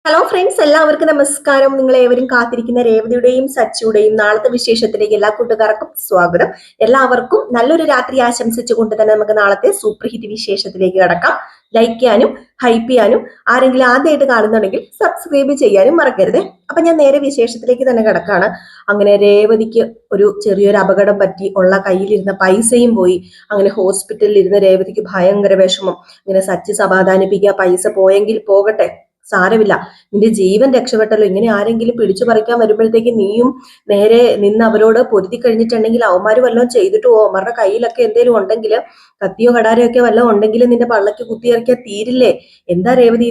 Hello friends, എല്ലാവർക്കും നമസ്കാരം. നിങ്ങൾ ഏവരും കാത്തിരിക്കുന്ന രേവതിയുടെയും സച്ചിയുടെയും നാളത്തെ വിശേഷത്തിലേക്ക് എല്ലാ കൂട്ടുകാർക്കും സ്വാഗതം. എല്ലാവർക്കും നല്ലൊരു രാത്രി ആശംസിച്ചുകൊണ്ട് തന്നെ നമുക്ക് നാളത്തെ സൂപ്പർ ഹിറ്റ് വിശേഷത്തിലേക്ക് കടക്കാം. ലൈക്ക് ചെയ്യാനും ഹൈപ്പ് ചെയ്യാനും, ആരെങ്കിലും ആദ്യമായിട്ട് കാണുന്നുണ്ടെങ്കിൽ സബ്സ്ക്രൈബ് ചെയ്യാനും മറക്കരുത്. അപ്പൊ ഞാൻ നേരെ വിശേഷത്തിലേക്ക് തന്നെ കിടക്കാണ്. അങ്ങനെ രേവതിക്ക് ഒരു ചെറിയൊരു അപകടം പറ്റി, ഉള്ള കയ്യിലിരുന്ന പൈസയും പോയി. അങ്ങനെ ഹോസ്പിറ്റലിൽ ഇരുന്ന രേവതിക്ക് ഭയങ്കര വിഷമം. ഇങ്ങനെ സച്ചി സമാധാനിപ്പിക്കുക, പൈസ പോയെങ്കിൽ പോകട്ടെ, സാരമില്ല, നിന്റെ ജീവൻ രക്ഷപ്പെട്ടല്ലോ. ഇങ്ങനെ ആരെങ്കിലും പിടിച്ചു പറിക്കാൻ വരുമ്പോഴത്തേക്ക് നീയും നേരെ നിന്ന് അവരോട് പൊരുതി കഴിഞ്ഞിട്ടുണ്ടെങ്കിൽ അവന്മാര് വല്ലതും ചെയ്തിട്ട് പോകും. അവരുടെ കയ്യിലൊക്കെ എന്തെങ്കിലും ഉണ്ടെങ്കിൽ, കത്തിയോ കടാരയോ ഒക്കെ വല്ലതും ഉണ്ടെങ്കിൽ നിന്റെ പള്ളക്ക് കുത്തിയിറക്കിയാൽ തീരില്ലേ? എന്താ രേവതി,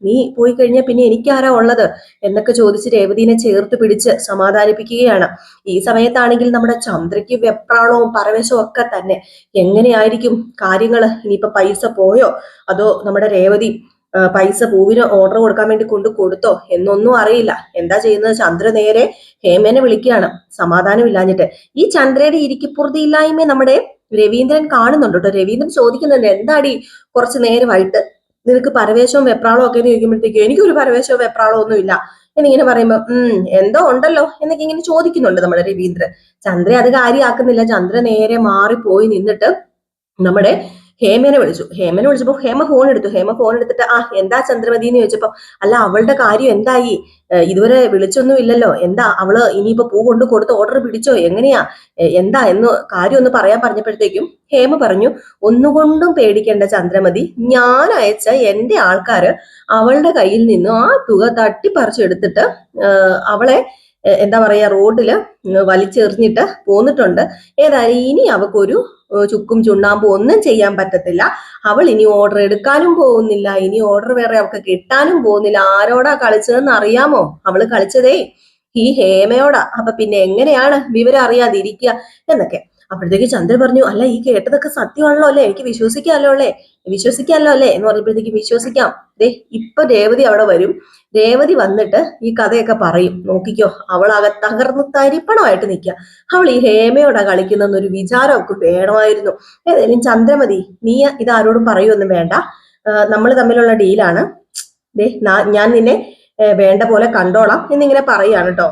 നീ പോയി കഴിഞ്ഞാൽ പിന്നെ എനിക്കാരാ ഉള്ളത് എന്നൊക്കെ ചോദിച്ച് രേവതിനെ ചേർത്ത് പിടിച്ച് സമാധാനിപ്പിക്കുകയാണ്. ഈ സമയത്താണെങ്കിൽ നമ്മുടെ ചന്ദ്രയ്ക്ക് വെപ്രാളവും പരവേശവും ഒക്കെ തന്നെ. എങ്ങനെയായിരിക്കും കാര്യങ്ങൾ? ഇനിയിപ്പൊ പൈസ പോയോ, അതോ നമ്മുടെ രേവതി പൈസ പൂവിന് ഓർഡർ കൊടുക്കാൻ വേണ്ടി കൊടുത്തോ എന്നൊന്നും അറിയില്ല. എന്താ ചെയ്യുന്നത്? ചന്ദ്ര നേരെ ഹേമേനെ വിളിക്കുകയാണ്, സമാധാനമില്ലാഞ്ഞിട്ട്. ഈ ചന്ദ്രയുടെ ഇരിക്കിപ്പുറതി ഇല്ലായ്മ നമ്മുടെ രവീന്ദ്രൻ കാണുന്നുണ്ട് കേട്ടോ. രവീന്ദ്രൻ ചോദിക്കുന്നുണ്ട്, എന്താടി കുറച്ച് നേരമായിട്ട് നിനക്ക് പരവേശവും വെപ്രാളവും ഒക്കെ ചോദിക്കുമ്പോഴത്തേക്കും എനിക്കൊരു പരവേശവും വെപ്രാളവും ഒന്നും ഇല്ല എന്നിങ്ങനെ പറയുമ്പോ എന്തോ ഉണ്ടല്ലോ എന്നൊക്കെ ഇങ്ങനെ ചോദിക്കുന്നുണ്ട് നമ്മുടെ രവീന്ദ്രൻ. ചന്ദ്ര അത് കാര്യമാക്കുന്നില്ല. ചന്ദ്ര നേരെ മാറിപ്പോയി നിന്നിട്ട് നമ്മുടെ ഹേമേനെ വിളിച്ചപ്പോ ഹേമ ഫോൺ എടുത്തിട്ട് എന്താ ചന്ദ്രമതി എന്ന് ചോദിച്ചപ്പോ, അല്ല അവളുടെ കാര്യം എന്തായി? ഇതുവരെ വിളിച്ചൊന്നും ഇല്ലല്ലോ. എന്താ അവള് ഇനിയിപ്പോ പൂ കൊണ്ട് കൊടുത്ത് ഓർഡർ പിടിച്ചോ? എങ്ങനെയാ എന്താ എന്ന് കാര്യം ഒന്ന് പറയാൻ പറഞ്ഞപ്പോഴത്തേക്കും ഹേമ പറഞ്ഞു, ഒന്നുകൊണ്ടും പേടിക്കേണ്ട ചന്ദ്രമതി, ഞാൻ അയച്ച എന്റെ ആൾക്കാര് അവളുടെ കയ്യിൽ നിന്നും ആ തുക തട്ടിപ്പറിച്ചെടുത്തിട്ട് അവളെ എന്താ പറയാ റോഡില് വലിച്ചെറിഞ്ഞിട്ട് പോന്നിട്ടുണ്ട്. ഏതായാലും ഇനി അവക്കൊരു ചുക്കും ചുണ്ണാമ്പും ഒന്നും ചെയ്യാൻ പറ്റത്തില്ല. അവൾ ഇനി ഓർഡർ എടുക്കാനും പോകുന്നില്ല, ഇനി ഓർഡർ വേറെ അവൾക്ക് കിട്ടാനും പോകുന്നില്ല. ആരോടാ കളിച്ചതെന്ന് അറിയാമോ? അവള് കളിച്ചതേ ഈ ഹേമയോടാ. അപ്പൊ പിന്നെ എങ്ങനെയാണ് വിവരം അറിയാതിരിക്കുക എന്നൊക്കെ. അപ്പോഴത്തേക്ക് ചന്ദ്രൻ പറഞ്ഞു, അല്ല ഈ കേട്ടതൊക്കെ സത്യമാണല്ലോ അല്ലേ? എനിക്ക് വിശ്വസിക്കാമല്ലോ അല്ലേ എന്ന് പറഞ്ഞപ്പോഴത്തേക്ക് വിശ്വസിക്കാം. ദേ ഇപ്പൊ രേവതി അവിടെ വരും. രേവതി വന്നിട്ട് ഈ കഥയൊക്കെ പറയും. നോക്കിക്കോ, അവൾ തകർന്ന് തരിപ്പണമായിട്ട് നിൽക്കുക. അവൾ ഈ ഹേമയോടാ കളിക്കുന്നൊരു വിചാരം അവൾക്ക് വേണമായിരുന്നു. ഏതായാലും ചന്ദ്രമതി, നീ ഇതാരോടും പറയുമൊന്നും വേണ്ട. നമ്മൾ തമ്മിലുള്ള ഡീലാണ്. ഞാൻ നിന്നെ വേണ്ട പോലെ കണ്ടോളാം എന്നിങ്ങനെ പറയാണ് കേട്ടോ.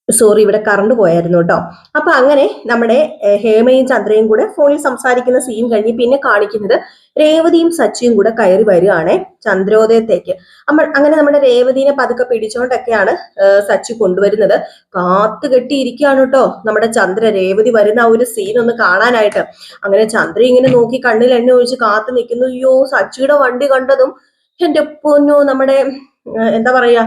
സോറി, ഇവിടെ കറണ്ട് പോയായിരുന്നു കേട്ടോ. അപ്പൊ അങ്ങനെ നമ്മുടെ ഹേമയും ചന്ദ്രയും കൂടെ ഫോണിൽ സംസാരിക്കുന്ന സീൻ കഴിഞ്ഞ് പിന്നെ കാണിക്കുന്നത് രേവതിയും സച്ചിയും കൂടെ കയറി വരികയാണ് ചന്ദ്രോദയത്തേക്ക്. അങ്ങനെ നമ്മുടെ രേവതിനെ പതുക്കെ പിടിച്ചോണ്ടൊക്കെയാണ് സച്ചി കൊണ്ടുവരുന്നത്. കാത്തു കെട്ടിയിരിക്കുകയാണ് കേട്ടോ നമ്മുടെ ചന്ദ്ര, രേവതി വരുന്ന ആ ഒരു സീൻ ഒന്ന് കാണാനായിട്ട്. അങ്ങനെ ചന്ദ്ര ഇങ്ങനെ നോക്കി കണ്ണിൽ എണ്ണ ഒഴിച്ച് കാത്തു നിൽക്കുന്നു. അയ്യോ, സച്ചിയുടെ വണ്ടി കണ്ടതും എന്റെ പൊന്നോ, നമ്മുടെ എന്താ പറയാ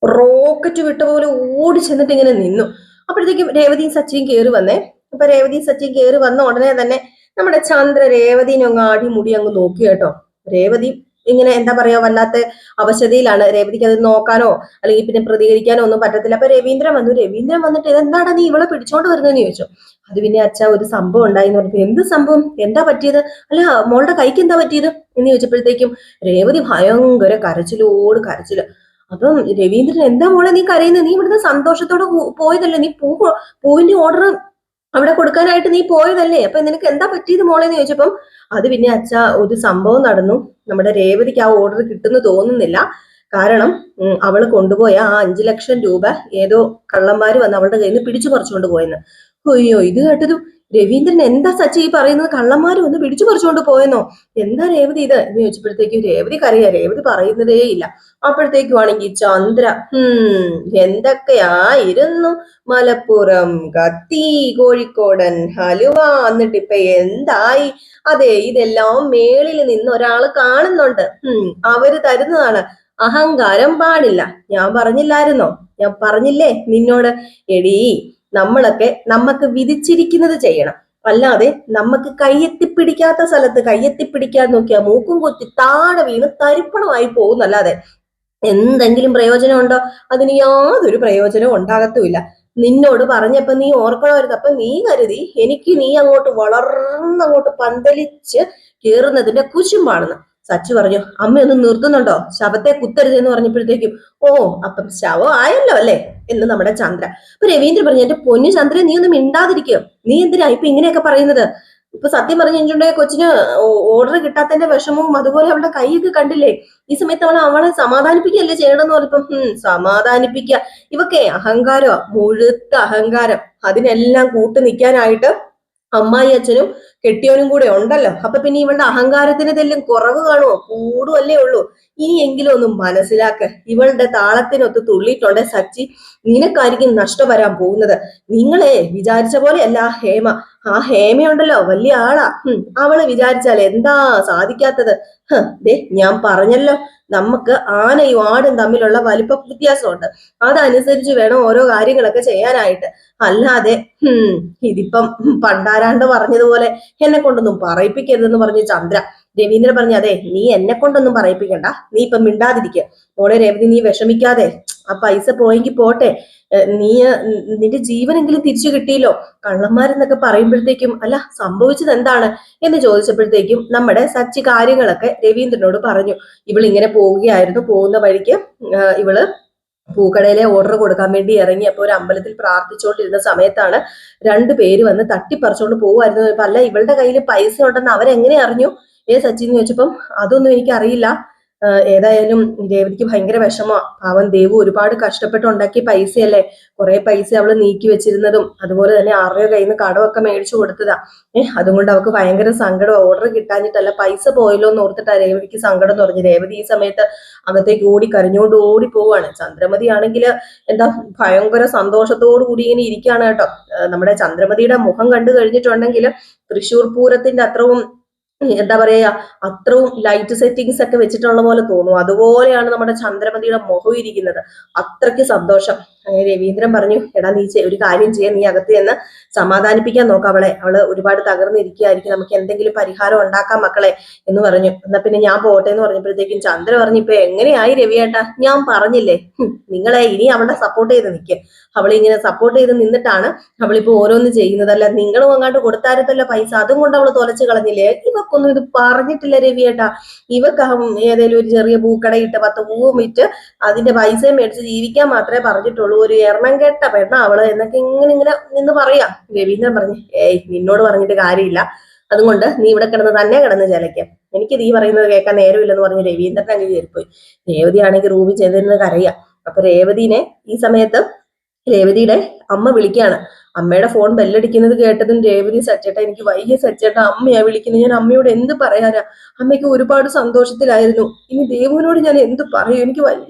റോക്കറ്റ് വിട്ട പോലെ ഓടി ചെന്നിട്ട് ഇങ്ങനെ നിന്നു. അപ്പോഴത്തേക്കും രേവതിയും സച്ചിയും കയറി വന്നേ. അപ്പൊ രേവതിയും സച്ചിയും കയറി വന്ന ഉടനെ തന്നെ നമ്മുടെ ചന്ദ്ര രേവതിനെ അങ്ങ് അടിമുടി അങ്ങ് നോക്കി കേട്ടോ. രേവതി ഇങ്ങനെ എന്താ പറയാ വല്ലാത്ത അവശതയിലാണ്. രേവതിക്ക് അത് നോക്കാനോ അല്ലെങ്കിൽ പിന്നെ പ്രതികരിക്കാനോ ഒന്നും പറ്റത്തില്ല. അപ്പൊ രവീന്ദ്രൻ വന്നിട്ട് ഇതെന്താണ് നീ ഇവളെ പിടിച്ചോണ്ട് വരുന്നതെന്ന് ചോദിച്ചു. അത് പിന്നെ അച്ഛാ ഒരു സംഭവം ഉണ്ടായി എന്ന് പറഞ്ഞു. എന്ത് സംഭവം? എന്താ പറ്റിയത്? അല്ല മോളുടെ കൈക്ക് എന്താ പറ്റിയത് എന്ന് ചോദിച്ചപ്പോഴത്തേക്കും രേവതി ഭയങ്കര കരച്ചില്. അപ്പം രവീന്ദ്രൻ, എന്താ മോളെ നീ കരയുന്നത്? നീ ഇവിടുന്ന് സന്തോഷത്തോടെ പോയതല്ലേ? നീ പൂവിന്റെ ഓർഡർ അവിടെ കൊടുക്കാനായിട്ട് നീ പോയതല്ലേ? അപ്പൊ നിനക്ക് എന്താ പറ്റിയത് മോളെ എന്ന് ചോദിച്ചപ്പം, അത് പിന്നെ അച്ഛ ഒരു സംഭവം നടന്നു. നമ്മുടെ രേവതിക്ക് ആ ഓർഡർ കിട്ടുന്നു തോന്നുന്നില്ല. കാരണം അവള് കൊണ്ടുപോയ ആ 5 ലക്ഷം രൂപ ഏതോ കള്ളന്മാര് വന്ന് അവളുടെ കയ്യിൽ നിന്ന് പിടിച്ചു പറിച്ചുകൊണ്ട് പോയെന്ന്. അയ്യോ, ഇത് കേട്ടതും രവീന്ദ്രൻ, എന്താ സച്ചി ഈ പറയുന്നത്? കള്ളന്മാര് വന്ന് പിടിച്ചു പറിച്ചുകൊണ്ട് പോയെന്നോ? എന്താ രേവതി ഇത് എന്ന് ചോദിച്ചപ്പോഴത്തേക്കും രേവതി പറയുന്നതേ ഇല്ല. അപ്പോഴത്തേക്കുവാണെങ്കിൽ ചന്ദ്ര, എന്തൊക്കെയായിരുന്നു മലപ്പുറം കത്തി, കോഴിക്കോടൻ ഹലുവ, എന്നിട്ടിപ്പൊ എന്തായി? അതെ, ഇതെല്ലാം മേളിൽ നിന്ന് ഒരാൾ കാണുന്നുണ്ട്. അവര് തരുന്നതാണ്. അഹങ്കാരം പാടില്ല. ഞാൻ പറഞ്ഞില്ലേ നിന്നോട്? എടീ, നമുക്ക് വിധിച്ചിരിക്കുന്നത് ചെയ്യണം. അല്ലാതെ നമുക്ക് കയ്യെത്തിപ്പിടിക്കാത്ത സ്ഥലത്ത് കയ്യെത്തിപ്പിടിക്കാൻ നോക്കിയാൽ മൂക്കും കുത്തി താഴെ വീണ് തരിപ്പണമായി പോകുന്നല്ലാതെ എന്തെങ്കിലും പ്രയോജനം ഉണ്ടോ? അതിന് യാതൊരു പ്രയോജനവും ഉണ്ടാകത്തുമില്ല. നിന്നോട് പറഞ്ഞപ്പോ നീ ഓർക്കണമായിരുന്നു. അപ്പൊ നീ കരുതി എനിക്ക് നീ അങ്ങോട്ട് വളർന്നങ്ങോട്ട് പന്തലിച്ച് കയറുന്നതിന്റെ കുശുമ്പാണെന്ന്. സച്ചു പറഞ്ഞു, അമ്മയൊന്ന് നിർത്തുന്നുണ്ടോ? ശവത്തെ കുത്തരുത് എന്ന് പറഞ്ഞപ്പോഴത്തേക്കും, ഓ അപ്പം ശവം ആയല്ലോ അല്ലേ എന്ന് നമ്മുടെ ചന്ദ്ര. അപ്പൊ രവീന്ദ്രൻ പറഞ്ഞു, എന്റെ പൊന്നു ചന്ദ്രൻ, നീ ഒന്നും മിണ്ടാതിരിക്കുക. നീ എന്തിനാ ഇപ്പൊ ഇങ്ങനെയൊക്കെ പറയുന്നത്? ഇപ്പൊ സത്യം പറഞ്ഞിട്ടുണ്ടെങ്കിൽ കൊച്ചിന് ഓർഡർ കിട്ടാത്തതിന്റെ വിഷമവും അതുപോലെ അവളുടെ കൈയൊക്കെ കണ്ടില്ലേ. ഈ സമയത്ത് അവളെ സമാധാനിപ്പിക്കുകയല്ലേ ചെയ്യണമെന്ന് പറഞ്ഞപ്പം സമാധാനിപ്പിക്കുക. ഇവക്കെ അഹങ്കാരമാ, മുഴുത്ത അഹങ്കാരം. അതിനെല്ലാം കൂട്ടു നിൽക്കാനായിട്ട് അമ്മായി അച്ഛനും കെട്ടിയവനും കൂടെ ഉണ്ടല്ലോ. അപ്പൊ പിന്നെ ഇവളുടെ അഹങ്കാരത്തിന് ഇതെല്ലാം കുറവ് കാണുമോ? കൂടുമല്ലേ ഉള്ളൂ. ഇനിയെങ്കിലും ഒന്ന് മനസ്സിലാക്ക. ഇവളുടെ താളത്തിനൊത്ത് തുള്ളിയിട്ടുണ്ട് സച്ചി, നിനക്കായിരിക്കും നഷ്ടം വരാൻ പോകുന്നത്. നിങ്ങളെ വിചാരിച്ച പോലെ അല്ല ഹേമ. ആ ഹേമയുണ്ടല്ലോ വലിയ ആളാ. അവള് വിചാരിച്ചാൽ എന്താ സാധിക്കാത്തത്? ദേ ഞാൻ പറഞ്ഞല്ലോ, നമുക്ക് ആനയും ആടും തമ്മിലുള്ള വലിപ്പ വ്യത്യാസമുണ്ട്. അതനുസരിച്ച് വേണം ഓരോ കാര്യങ്ങളൊക്കെ ചെയ്യാനായിട്ട്. അല്ലാതെ ഇതിപ്പം പണ്ടാരാണ്ട് പറഞ്ഞതുപോലെ എന്നെ കൊണ്ടൊന്നും പറയിപ്പിക്കരുതെന്ന് പറഞ്ഞു ചന്ദ്ര. രവീന്ദ്രൻ പറഞ്ഞു, അതെ നീ എന്നെ കൊണ്ടൊന്നും പറയിപ്പിക്കണ്ട, നീ ഇപ്പം മിണ്ടാതിരിക്കുക. മോളെ രവതി, നീ വിഷമിക്കാതെ. ആ പൈസ പോയെങ്കിൽ പോട്ടെ, നീ നിന്റെ ജീവനെങ്കിലും തിരിച്ചു കിട്ടിയല്ലോ. കള്ളന്മാരെന്നൊക്കെ പറയുമ്പോഴത്തേക്കും അല്ല സംഭവിച്ചത് എന്താണ് എന്ന് ചോദിച്ചപ്പോഴത്തേക്കും നമ്മുടെ സച്ചി കാര്യങ്ങളൊക്കെ രവീന്ദ്രനോട് പറഞ്ഞു. ഇവളിങ്ങനെ പോവുകയായിരുന്നു. പോകുന്ന വഴിക്ക് ഇവള് പൂക്കടയിലെ ഓർഡർ കൊടുക്കാൻ വേണ്ടി ഇറങ്ങി. അപ്പൊ ഒരു അമ്പലത്തിൽ പ്രാർത്ഥിച്ചുകൊണ്ടിരുന്ന സമയത്താണ് രണ്ടുപേര് വന്ന് തട്ടിപ്പറിച്ചുകൊണ്ട് പോകുമായിരുന്നു. അല്ല ഇവളുടെ കയ്യിൽ പൈസ ഉണ്ടെന്ന് അവരെങ്ങനെ അറിഞ്ഞു സച്ചി എന്ന് ചോദിച്ചപ്പം അതൊന്നും എനിക്ക് അറിയില്ല. ഏതായാലും രേവതിക്ക് ഭയങ്കര വിഷമമാണ്. പാവം ദേവു ഒരുപാട് കഷ്ടപ്പെട്ട് ഉണ്ടാക്കിയ പൈസയല്ലേ. കുറെ പൈസ അവള് നീക്കി വെച്ചിരുന്നതും അതുപോലെ തന്നെ ആരുടെയോ കയ്യിൽ നിന്ന് കടമൊക്കെ മേടിച്ചു കൊടുത്തതാ. അതുകൊണ്ട് അവൾക്ക് ഭയങ്കര സങ്കടം. ഓർഡർ കിട്ടാഞ്ഞിട്ടല്ല, പൈസ പോയല്ലോ എന്ന് ഓർത്തിട്ടാ രേവതിക്ക് സങ്കടം എന്ന് പറഞ്ഞു. രേവതി ഈ സമയത്ത് അകത്തേക്ക് ഓടി കരഞ്ഞുകൊണ്ട് ഓടി പോവാണ്. ചന്ദ്രമതി ആണെങ്കിൽ എന്താ ഭയങ്കര സന്തോഷത്തോടു കൂടി ഇങ്ങനെ ഇരിക്കുകയാണ് കേട്ടോ. നമ്മുടെ ചന്ദ്രമതിയുടെ മുഖം കണ്ടു കഴിഞ്ഞിട്ടുണ്ടെങ്കിൽ തൃശ്ശൂർ പൂരത്തിന്റെ അത്രയും എന്താ പറയാ, അത്രയും ലൈറ്റ് സെറ്റിങ്സ് ഒക്കെ വെച്ചിട്ടുള്ള പോലെ തോന്നും. അതുപോലെയാണ് നമ്മുടെ ചന്ദ്രമതിയുടെ മുഖം ഇരിക്കുന്നത്. അത്രയ്ക്ക് സന്തോഷം. രവീന്ദ്രൻ പറഞ്ഞു, എടാ നീ ഒരു കാര്യം ചെയ്യാൻ, നീ അകത്ത് ചെന്ന് സമാധാനിപ്പിക്കാൻ നോക്കാം അവളെ. അവള് ഒരുപാട് തകർന്നിരിക്കുകയായിരിക്കും, നമുക്ക് എന്തെങ്കിലും പരിഹാരം ഉണ്ടാക്കാം മക്കളെ എന്ന് പറഞ്ഞു. എന്നാ പിന്നെ ഞാൻ പോട്ടെ എന്ന് പറഞ്ഞപ്പോഴത്തേക്കും ചന്ദ്ര പറഞ്ഞു, ഇപ്പൊ എങ്ങനെയായി രവിയേട്ടാ? ഞാൻ പറഞ്ഞില്ലേ നിങ്ങളെ ഇനി അവളെ സപ്പോർട്ട് ചെയ്ത് നിൽക്കുക. അവളിങ്ങനെ സപ്പോർട്ട് ചെയ്ത് നിന്നിട്ടാണ് അവളിപ്പോ ഓരോന്ന് ചെയ്യുന്നതല്ല. നിങ്ങളും അങ്ങോട്ട് കൊടുത്താരത്തല്ല പൈസ, അതും കൊണ്ട് അവള് തുലച്ചു കളഞ്ഞില്ലേ? ഇവക്കൊന്നും ഇത് പറഞ്ഞിട്ടില്ല രവിയേട്ടാ. ഇവക്ക് ഏതെങ്കിലും ഒരു ചെറിയ പൂക്കടയിട്ട് 10 പൂവും വിറ്റ് അതിന്റെ പൈസയും മേടിച്ച് ജീവിക്കാൻ മാത്രമേ പറഞ്ഞിട്ടുള്ളൂ. ഒരു എണ്ണം കെട്ട പെണ്ണ അവള് എന്നൊക്കെ ഇങ്ങനെ നിന്ന് പറയാം. രവീന്ദ്രൻ പറഞ്ഞു, നിന്നോട് പറഞ്ഞിട്ട് കാര്യമില്ല, അതുകൊണ്ട് നീ ഇവിടെ കിടന്ന് ചിലയ്ക്കാം. എനിക്ക് നീ പറയുന്നത് കേൾക്കാൻ നേരമില്ലെന്ന് പറഞ്ഞ് രവീന്ദ്രൻ അങ്ങ് കയറിപ്പോയി. രേവതി ആണെങ്കിൽ റൂമിൽ ചെന്നിരുന്ന് കരയാ. അപ്പൊ രേവതിനെ ഈ സമയത്ത് രേവതിയുടെ അമ്മ വിളിക്കുകയാണ്. അമ്മയുടെ ഫോൺ ബെല്ലടിക്കുന്നത് കേട്ടതും രേവതി, സച്ചേട്ടാ എനിക്ക് വയ്യ സച്ചേട്ടാ, അമ്മയാ വിളിക്കുന്നത്, ഞാൻ അമ്മയോട് എന്ത് പറയാനാ? അമ്മയ്ക്ക് ഒരുപാട് സന്തോഷത്തിലായിരുന്നു, ഇനി ദേവുവിനോട് ഞാൻ എന്ത് പറയും? എനിക്ക്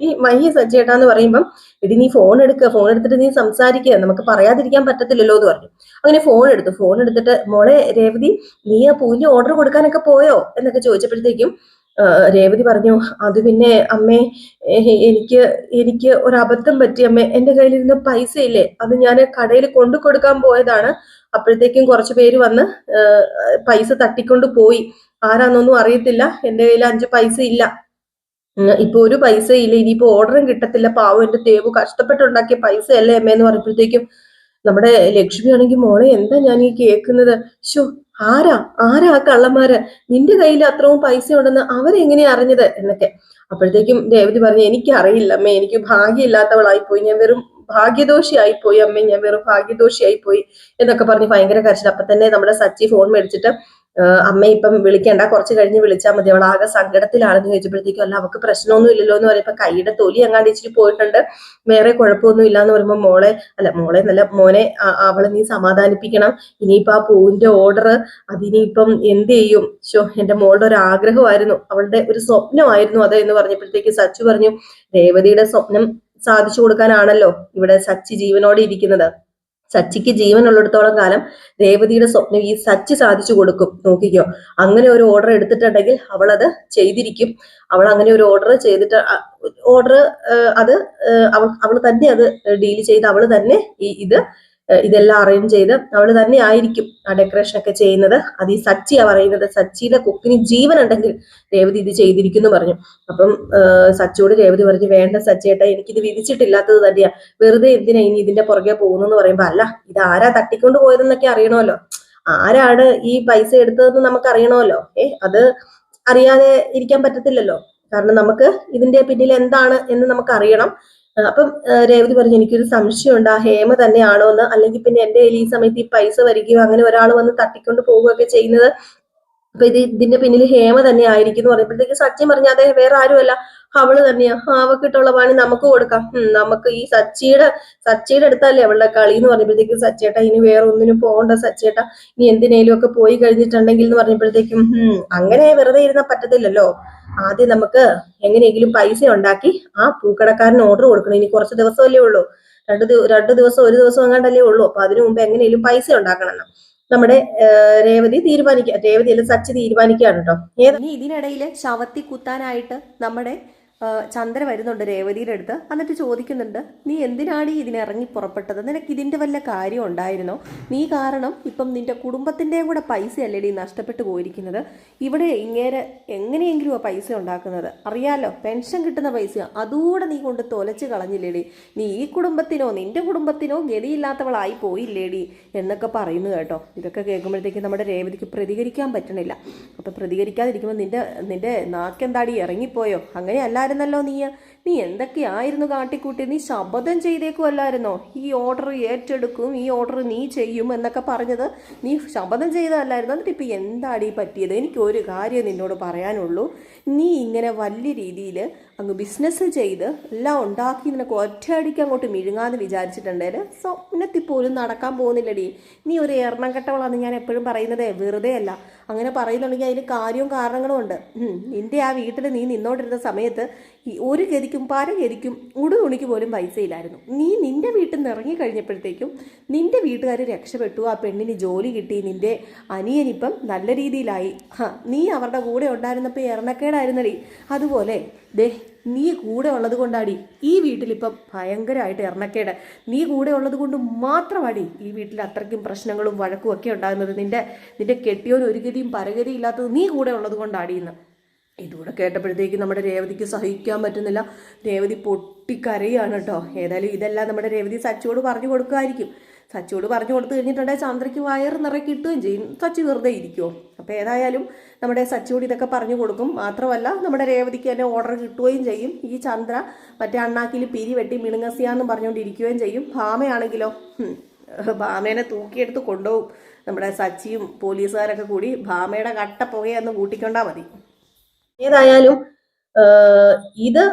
വയ്യ സച്ചേട്ടാ എന്ന് പറയുമ്പം, എടി നീ ഫോൺ എടുക്കുക, ഫോൺ എടുത്തിട്ട് നീ സംസാരിക്കുക, നമുക്ക് പറയാതിരിക്കാൻ പറ്റത്തില്ലല്ലോ എന്ന് പറഞ്ഞു. അങ്ങനെ ഫോൺ എടുത്തിട്ട് മോളെ രേവതി, നീ ആ പൂവിന്റെ ഓർഡർ കൊടുക്കാനൊക്കെ പോയോ എന്നൊക്കെ ചോദിച്ചപ്പോഴത്തേക്കും രേവതി പറഞ്ഞു, അത് പിന്നെ അമ്മേ, എനിക്ക് ഒരു അബദ്ധം പറ്റി അമ്മേ. എന്റെ കയ്യിലിരുന്ന പൈസ ഇല്ലേ, അത് ഞാൻ കടയിൽ കൊണ്ടു കൊടുക്കാൻ പോയതാണ്. അപ്പോഴത്തേക്കും കുറച്ചു പേര് വന്ന് പൈസ തട്ടിക്കൊണ്ട് പോയി. ആരാന്നൊന്നും അറിയത്തില്ല. എന്റെ കയ്യിൽ 5 പൈസ ഇല്ല. ഇപ്പൊ ഒരു പൈസ ഇല്ല, ഇനിയിപ്പോ ഓർഡറും കിട്ടത്തില്ല. പാവം എന്റെ ദേവു കഷ്ടപ്പെട്ടുണ്ടാക്കിയ പൈസ അല്ലേ അമ്മേന്ന് പറയുമ്പോഴത്തേക്കും നമ്മുടെ ലക്ഷ്മി ആണെങ്കിൽ, മോളെ എന്താ ഞാൻ ഈ കേൾക്കുന്നത്? ശോ, ആരാ ആ കള്ളന്മാര്? നിന്റെ കയ്യിൽ അത്രയും പൈസ ഉണ്ടെന്ന് അവരെങ്ങനെയാ അറിഞ്ഞത് എന്നൊക്കെ. അപ്പോഴത്തേക്കും രേവതി പറഞ്ഞു, എനിക്ക് അറിയില്ല അമ്മേ, എനിക്ക് ഭാഗ്യമില്ലാത്തവളായി പോയി, ഞാൻ വെറും ഭാഗ്യദോഷിയായി പോയി അമ്മേ, ഞാൻ വെറും ഭാഗ്യദോഷിയായി പോയി എന്നൊക്കെ പറഞ്ഞ് ഭയങ്കര കരച്ചിൽ. അപ്പൊ തന്നെ നമ്മുടെ സച്ചി ഫോൺ മേടിച്ചിട്ട്, അമ്മ ഇപ്പം വിളിക്കണ്ട, കുറച്ച് കഴിഞ്ഞ് വിളിച്ചാൽ മതി, അവൾ ആകെ സങ്കടത്തിലാണെന്ന് ചോദിച്ചപ്പോഴത്തേക്കും, അല്ല അവൾക്ക് പ്രശ്നമൊന്നും ഇല്ലല്ലോ എന്ന് പറയുമ്പോ, കൈയുടെ തൊലി അങ്ങാണ്ട് ഇച്ചിരി പോയിട്ടുണ്ട്, വേറെ കുഴപ്പമൊന്നും ഇല്ലാന്ന് പറയുമ്പോ, മോളെ നല്ല മോനെ, അവളെ നീ സമാധാനിപ്പിക്കണം. ഇനിയിപ്പോ ആ പൂവിന്റെ ഓർഡർ അതിനിപ്പം എന്ത് ചെയ്യും? എന്റെ മോളുടെ ഒരു ആഗ്രഹമായിരുന്നു, അവളുടെ ഒരു സ്വപ്നമായിരുന്നു അത് എന്ന് പറഞ്ഞപ്പോഴത്തേക്ക് സച്ചു പറഞ്ഞു, രേവതിയുടെ സ്വപ്നം സാധിച്ചു കൊടുക്കാനാണല്ലോ ഇവിടെ സച്ചി ജീവനോടെ ഇരിക്കുന്നത്. സച്ചിക്ക് ജീവനുള്ളിടത്തോളം കാലം രേവതിയുടെ സ്വപ്നം ഈ സച്ചി സാധിച്ചു കൊടുക്കും, നോക്കിക്കോ. അങ്ങനെ ഒരു ഓർഡർ എടുത്തിട്ടുണ്ടെങ്കിൽ അവൾ അത് ചെയ്തിരിക്കും. അവൾ അങ്ങനെ ഒരു ഓർഡർ ചെയ്തിട്ട് അത് അവൾ തന്നെ അത് ഡീൽ ചെയ്ത് അവൾ തന്നെ ഇതെല്ലാം അറേഞ്ച് ചെയ്ത് അവൾ തന്നെ ആയിരിക്കും ആ ഡെക്കറേഷൻ ഒക്കെ ചെയ്യുന്നത്. അത് ഈ സച്ചിയാ പറയുന്നത്. സച്ചിയുടെ കുക്കിന് ജീവൻ ഉണ്ടെങ്കിൽ രേവതി ഇത് ചെയ്തിരിക്കുന്നു പറഞ്ഞു. അപ്പം സച്ചിയോട് രേവതി പറഞ്ഞു, വേണ്ട സച്ചിയേട്ടാ, എനിക്കിത് വിധിച്ചിട്ടില്ലാത്തത് തന്നെയാ, വെറുതെ എന്തിനാ ഇനി ഇതിന്റെ പുറകെ പോകുന്നു പറയുമ്പോ, അല്ല ഇത് ആരാ തട്ടിക്കൊണ്ട് പോയതെന്നൊക്കെ അറിയണമല്ലോ, ആരാണ് ഈ പൈസ എടുത്തതെന്ന് നമുക്ക് അറിയണമല്ലോ. അത് അറിയാതെ ഇരിക്കാൻ പറ്റത്തില്ലല്ലോ, കാരണം നമുക്ക് ഇതിന്റെ പിന്നിൽ എന്താണ് എന്ന് നമുക്ക് അറിയണം. അപ്പം രേവതി പറഞ്ഞു, എനിക്കൊരു സംശയമുണ്ട്, ആ ഹേമ തന്നെയാണോ എന്ന്, അല്ലെങ്കിൽ പിന്നെ എന്റെ കയ്യിൽ ഈ സമയത്ത് ഈ പൈസ വരികയോ അങ്ങനെ ഒരാൾ വന്ന് തട്ടിക്കൊണ്ട് പോവുകയൊക്കെ ചെയ്യുന്നത്, അപ്പൊ ഇതിന്റെ പിന്നിൽ ഹേമ തന്നെ ആയിരിക്കും എന്ന് പറയുമ്പോഴത്തേക്ക് സച്ചിൻ പറഞ്ഞ അതെ, വേറെ ആരുമല്ല, അവള് തന്നെയാ, അവക്കിട്ടുള്ള പണി നമുക്ക് കൊടുക്കാം, നമുക്ക് ഈ സച്ചിയുടെ അടുത്തല്ലേ അവളുടെ കളി എന്ന് പറഞ്ഞപ്പോഴത്തേക്കും സച്ചേട്ടാ ഇനി വേറെ ഒന്നിനും പോകണ്ട സച്ചേട്ടാ, ഇനി എന്തിനേലും ഒക്കെ പോയി കഴിഞ്ഞിട്ടുണ്ടെങ്കിൽ എന്ന് പറഞ്ഞപ്പോഴത്തേക്കും അങ്ങനെ വെറുതെ ഇരുന്നാൽ പറ്റത്തില്ലല്ലോ, ആദ്യം നമുക്ക് എങ്ങനെയെങ്കിലും പൈസ ഉണ്ടാക്കി ആ പൂക്കടക്കാരന് ഓർഡർ കൊടുക്കണം, ഇനി കുറച്ച് ദിവസമല്ലേ ഉള്ളൂ, രണ്ടു ദിവസം ഒരു ദിവസം അങ്ങാണ്ടല്ലേ ഉള്ളൂ, അപ്പൊ അതിനു മുമ്പ് എങ്ങനെയെങ്കിലും പൈസ ഉണ്ടാക്കണം എന്ന് നമ്മുടെ രേവതി അല്ല സച്ചി തീരുമാനിക്കുകയാണ് കേട്ടോ. ഇനി ഇതിനിടയിൽ ശവത്തി കുത്താനായിട്ട് നമ്മുടെ ചന്ദ്ര വരുന്നുണ്ട് രേവതിയുടെ അടുത്ത്. എന്നിട്ട് ചോദിക്കുന്നുണ്ട്, നീ എന്തിനാണ് ഇതിനിറങ്ങി പുറപ്പെട്ടത്, നിനക്ക് ഇതിന്റെ വല്ല കാര്യം ഉണ്ടായിരുന്നോ, നീ കാരണം ഇപ്പം നിന്റെ കുടുംബത്തിന്റെയും കൂടെ പൈസ അല്ലേടി നഷ്ടപ്പെട്ടു പോയിരിക്കുന്നത്, ഇവിടെ ഇങ്ങേരെ എങ്ങനെയെങ്കിലും ആ പൈസ ഉണ്ടാക്കുന്നത് അറിയാലോ, പെൻഷൻ കിട്ടുന്ന പൈസ അതുകൂടെ നീ കൊണ്ട് തൊലച്ച് കളഞ്ഞില്ലേടി, നീ ഈ കുടുംബത്തിനോ നിന്റെ കുടുംബത്തിനോ ഗതിയില്ലാത്തവളായി പോയില്ലേടി എന്നൊക്കെ പറയുന്നു കേട്ടോ. ഇതൊക്കെ കേൾക്കുമ്പോഴത്തേക്ക് നമ്മുടെ രേവതിക്ക് പ്രതികരിക്കാൻ പറ്റണില്ല. അപ്പം പ്രതികരിക്കാതിരിക്കുമ്പോൾ നിന്റെ നാക്കെന്താടി ഇറങ്ങിപ്പോയോ, അങ്ങനെയല്ല നീ എന്തൊക്കെയായിരുന്നു കാട്ടിക്കൂട്ടി, നീ ശപഥം ചെയ്തേക്കുമല്ലായിരുന്നോ ഈ ഓർഡർ ഏറ്റെടുക്കും, ഈ ഓർഡർ നീ ചെയ്യും എന്നൊക്കെ പറഞ്ഞത്, നീ ശപഥം ചെയ്തതല്ലായിരുന്നു, എന്നിട്ട് ഇപ്പം എന്താടി പറ്റിയത്, എനിക്ക് ഒരു കാര്യം നിന്നോട് പറയാനുള്ളൂ, നീ ഇങ്ങനെ വലിയ രീതിയിൽ അങ്ങ് ബിസിനസ് ചെയ്ത് എല്ലാം ഉണ്ടാക്കി നിനക്ക് ഒറ്റയടിക്ക് അങ്ങോട്ട് മിഴുങ്ങാന്ന് വിചാരിച്ചിട്ടുണ്ടെങ്കിൽ സ്വപ്നത്തിൽ പോലും നടക്കാൻ പോകുന്നില്ലടി, നീ ഒരു എണ്ണം കെട്ടവളാന്ന് ഞാൻ എപ്പോഴും പറയുന്നത് വെറുതെ അല്ല, അങ്ങനെ പറയുന്നുണ്ടെങ്കിൽ അതിന് കാര്യവും കാരണങ്ങളും ഉണ്ട്. നിന്റെ ആ വീട്ടിൽ നീ നിന്നോണ്ടിരുന്ന സമയത്ത് ഒരു ഗതിക്കും പരഗതിക്കും ഉടുതുണിക്ക് പോലും പൈസ ഇല്ലായിരുന്നു, നീ നിന്റെ വീട്ടിൽ നിന്ന് ഇറങ്ങി കഴിഞ്ഞപ്പോഴത്തേക്കും നിന്റെ വീട്ടുകാർ രക്ഷപ്പെട്ടു, ആ പെണ്ണിന് ജോലി കിട്ടി, നിന്റെ അനിയനിപ്പം നല്ല രീതിയിലായി, നീ അവരുടെ കൂടെ ഉണ്ടായിരുന്നപ്പോൾ എറണക്കേടായിരുന്നടി, അതുപോലെ ദേ നീ കൂടെ ഉള്ളത് കൊണ്ടാടി ഈ വീട്ടിലിപ്പം ഭയങ്കരമായിട്ട് എറണക്കേട്, നീ കൂടെ ഉള്ളത് കൊണ്ട് മാത്രമാടി ഈ വീട്ടിൽ അത്രയ്ക്കും പ്രശ്നങ്ങളും വഴക്കും ഒക്കെ ഉണ്ടാകുന്നത്, നിന്റെ കെട്ടിയോന് ഒരു ഗതിയും പരഗതിയും ഇല്ലാത്തത് നീ കൂടെ ഉള്ളത് കൊണ്ടാടിയെന്ന്. ഇതുകൂടെ കേട്ടപ്പോഴത്തേക്ക് നമ്മുടെ രേവതിക്ക് സഹിക്കാൻ പറ്റുന്നില്ല, രേവതി പൊട്ടിക്കരയാണ് കേട്ടോ. ഏതായാലും ഇതെല്ലാം നമ്മുടെ രേവതി സച്ചിയോട് പറഞ്ഞു കൊടുക്കുമായിരിക്കും. സച്ചിയോട് പറഞ്ഞു കൊടുത്തു കഴിഞ്ഞിട്ടുണ്ടെങ്കിൽ ചന്ദ്രയ്ക്ക് വയറ് നിറയെ കിട്ടുകയും ചെയ്യും, സച്ചി വെറുതെ ഇരിക്കുമോ. അപ്പോൾ ഏതായാലും നമ്മുടെ സച്ചിയോട് ഇതൊക്കെ പറഞ്ഞു കൊടുക്കും. മാത്രമല്ല നമ്മുടെ രേവതിക്ക് തന്നെ ഓർഡർ കിട്ടുകയും ചെയ്യും. ഈ ചന്ദ്ര മറ്റേ അണ്ണാക്കിൽ പിരി വെട്ടി മിണുങ്ങസിയാന്നും പറഞ്ഞുകൊണ്ടിരിക്കുകയും ചെയ്യും. ഭാമയാണെങ്കിലോ ഭാമേനെ തൂക്കിയെടുത്ത് കൊണ്ടുപോകും നമ്മുടെ സച്ചിയും പോലീസുകാരൊക്കെ കൂടി. ഭാമയുടെ കട്ട പുകയൊന്ന് കൂട്ടിക്കൊണ്ടാൽ മതി. ഏതായാലും ഇത്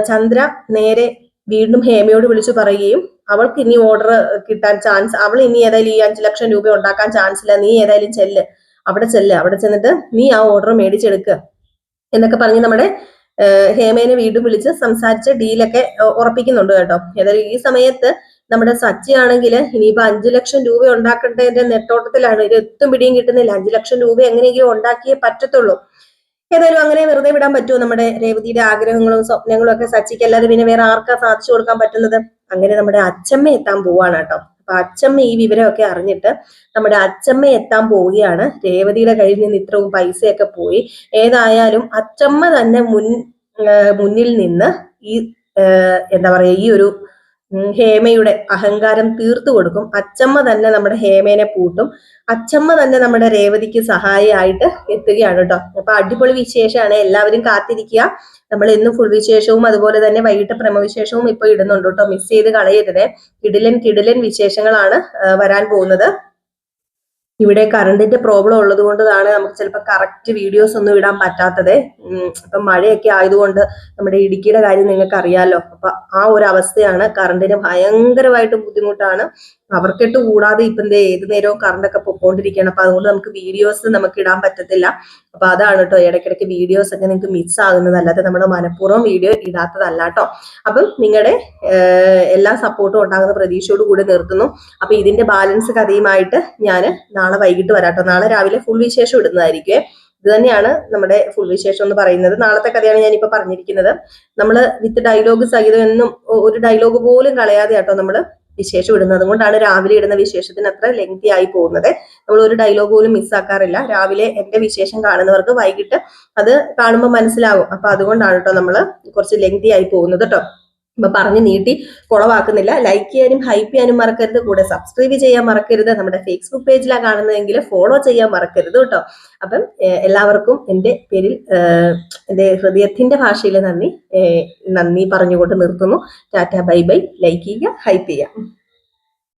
ചന്ദ്ര നേരെ വീണ്ടും ഹേമയോട് വിളിച്ചു പറയുകയും അവൾക്ക് ഇനി ഓർഡർ കിട്ടാൻ ചാൻസ്, അവൾ ഇനി ഏതായാലും ഈ 5 ലക്ഷം രൂപ ഉണ്ടാക്കാൻ ചാൻസ് ഇല്ല, നീ ഏതായാലും അവിടെ ചെന്നിട്ട് നീ ആ ഓർഡർ മേടിച്ചെടുക്കുക എന്നൊക്കെ പറഞ്ഞ് നമ്മുടെ ഹേമേനെ വീണ്ടും വിളിച്ച് സംസാരിച്ച് ഡീലൊക്കെ ഉറപ്പിക്കുന്നുണ്ട് കേട്ടോ. ഏതായാലും ഈ സമയത്ത് നമ്മുടെ സച്ചി ആണെങ്കിൽ ഇനിയിപ്പോ 5 ലക്ഷം രൂപ ഉണ്ടാക്കേണ്ടതിന്റെ നെട്ടോട്ടത്തിലാണ്, ഒരു എത്തും പിടിയും കിട്ടുന്നില്ല. 5 ലക്ഷം രൂപ എങ്ങനെയെങ്കിലും ഉണ്ടാക്കിയേ പറ്റത്തുള്ളൂ. ഏതായാലും അങ്ങനെ വെറുതെ വിടാൻ പറ്റുമോ നമ്മുടെ രേവതിയുടെ ആഗ്രഹങ്ങളും സ്വപ്നങ്ങളും ഒക്കെ സച്ചിക്ക്, അല്ലാതെ പിന്നെ വേറെ ആർക്കാ സാധിച്ചു കൊടുക്കാൻ പറ്റുന്നത്. അങ്ങനെ നമ്മുടെ അച്ചമ്മ എത്താൻ പോവാണ് കേട്ടോ. അപ്പൊ അച്ചമ്മ ഈ വിവരമൊക്കെ അറിഞ്ഞിട്ട് നമ്മുടെ അച്ചമ്മ എത്താൻ പോവുകയാണ്. രേവതിയുടെ കയ്യിൽ നിന്ന് ഇത്രയും പൈസയൊക്കെ പോയി. ഏതായാലും അച്ചമ്മ തന്നെ മുന്നിൽ നിന്ന് ഈ എന്താ പറയാ ഈ ഒരു ഹേമയുടെ അഹങ്കാരം തീർത്തു കൊടുക്കും. അച്ചമ്മ തന്നെ നമ്മുടെ ഹേമേനെ പൂട്ടും. അച്ചമ്മ തന്നെ നമ്മുടെ രേവതിക്ക് സഹായിയായിട്ട് എത്തുകയാണ് കേട്ടോ. അപ്പൊ അടിപൊളി വിശേഷമാണ്, എല്ലാവരും കാത്തിരിക്കുക. നമ്മൾ ഇന്നും ഫുൾ വിശേഷവും അതുപോലെ തന്നെ വൈകിട്ട് പ്രമവിശേഷവും ഇപ്പൊ ഇടുന്നുണ്ട് കേട്ടോ, മിസ് ചെയ്ത് കളയരുതേ. കിടിലൻ വിശേഷങ്ങളാണ് വരാൻ പോകുന്നത്. ഇവിടെ കറണ്ടിന്റെ പ്രോബ്ലം ഉള്ളത് കൊണ്ടാണ് നമുക്ക് ചിലപ്പോൾ കറക്റ്റ് വീഡിയോസ് ഒന്നും ഇടാൻ പറ്റാത്തത്. ഇപ്പൊ മഴയൊക്കെ ആയതുകൊണ്ട് നമ്മുടെ ഇടുക്കിയുടെ കാര്യം നിങ്ങൾക്ക് അറിയാലോ. അപ്പൊ ആ ഒരു അവസ്ഥയാണ്, കറണ്ടിന് ഭയങ്കരമായിട്ട് ബുദ്ധിമുട്ടാണ്. അവർക്കിട്ട് കൂടാതെ ഇപ്പം ഏത് നേരവും കറണ്ടൊക്കെ പൊക്കോണ്ടിരിക്കുകയാണ്. അപ്പൊ അതുകൊണ്ട് നമുക്ക് വീഡിയോസ് നമുക്ക് ഇടാൻ പറ്റത്തില്ല. അപ്പൊ അതാണ് കേട്ടോ, ഇടയ്ക്കിടയ്ക്ക് വീഡിയോസ് ഒക്കെ നിങ്ങൾക്ക് മിസ് ആകുന്നത്, അല്ലാതെ നമ്മുടെ മനഃപൂർവ്വം വീഡിയോ ഇടാത്തതല്ല കേട്ടോ. അപ്പം നിങ്ങളുടെ എല്ലാ സപ്പോർട്ടും ഉണ്ടാകുന്ന പ്രതീക്ഷയോട് കൂടി നിർത്തുന്നു. അപ്പൊ ഇതിന്റെ ബാലൻസ് കഥയുമായിട്ട് ഞാൻ നാളെ വൈകിട്ട് വരാട്ടോ. നാളെ രാവിലെ ഫുൾ വിശേഷം ഇടുന്നതായിരിക്കും. ഇത് തന്നെയാണ് നമ്മുടെ ഫുൾ വിശേഷം എന്ന് പറയുന്നത്. നാളത്തെ കഥയാണ് ഞാനിപ്പോ പറഞ്ഞിരിക്കുന്നത്. നമ്മൾ വിത്ത് ഡയലോഗ് സഹിതം എന്നും ഒരു ഡയലോഗ് പോലും കളയാതെ കേട്ടോ നമ്മൾ വിശേഷം ഇടുന്നത്. അതുകൊണ്ടാണ് രാവിലെ ഇടുന്ന വിശേഷത്തിന് അത്ര ലെങ്തി ആയി പോകുന്നത്. നമ്മൾ ഒരു ഡയലോഗ് പോലും മിസ്സാക്കാറില്ല. രാവിലെ എന്റെ വിശേഷം കാണുന്നവർക്ക് വൈകിട്ട് അത് കാണുമ്പോൾ മനസ്സിലാവും. അപ്പൊ അതുകൊണ്ടാണ് കേട്ടോ നമ്മൾ കുറച്ച് ലെങ്തി ആയി പോകുന്നത് കേട്ടോ. അപ്പൊ പറഞ്ഞ് നീട്ടി കുളവാക്കുന്നില്ല. ലൈക്ക് ചെയ്യാനും ഹൈപ്പ് ചെയ്യാനും മറക്കരുത്. കൂടെ സബ്സ്ക്രൈബ് ചെയ്യാൻ മറക്കരുത്. നമ്മുടെ ഫേസ്ബുക്ക് പേജിലാണ് കാണുന്നതെങ്കിൽ ഫോളോ ചെയ്യാൻ മറക്കരുത് കേട്ടോ. അപ്പം എല്ലാവർക്കും എൻ്റെ പേരിൽ എൻ്റെ ഹൃദയത്തിന്റെ ഭാഷയിൽ നന്ദി പറഞ്ഞുകൊണ്ട് നിർത്തുന്നു. Tata bye bye. ലൈക്ക് ചെയ്യുക, ഹൈപ്പ് ചെയ്യുക.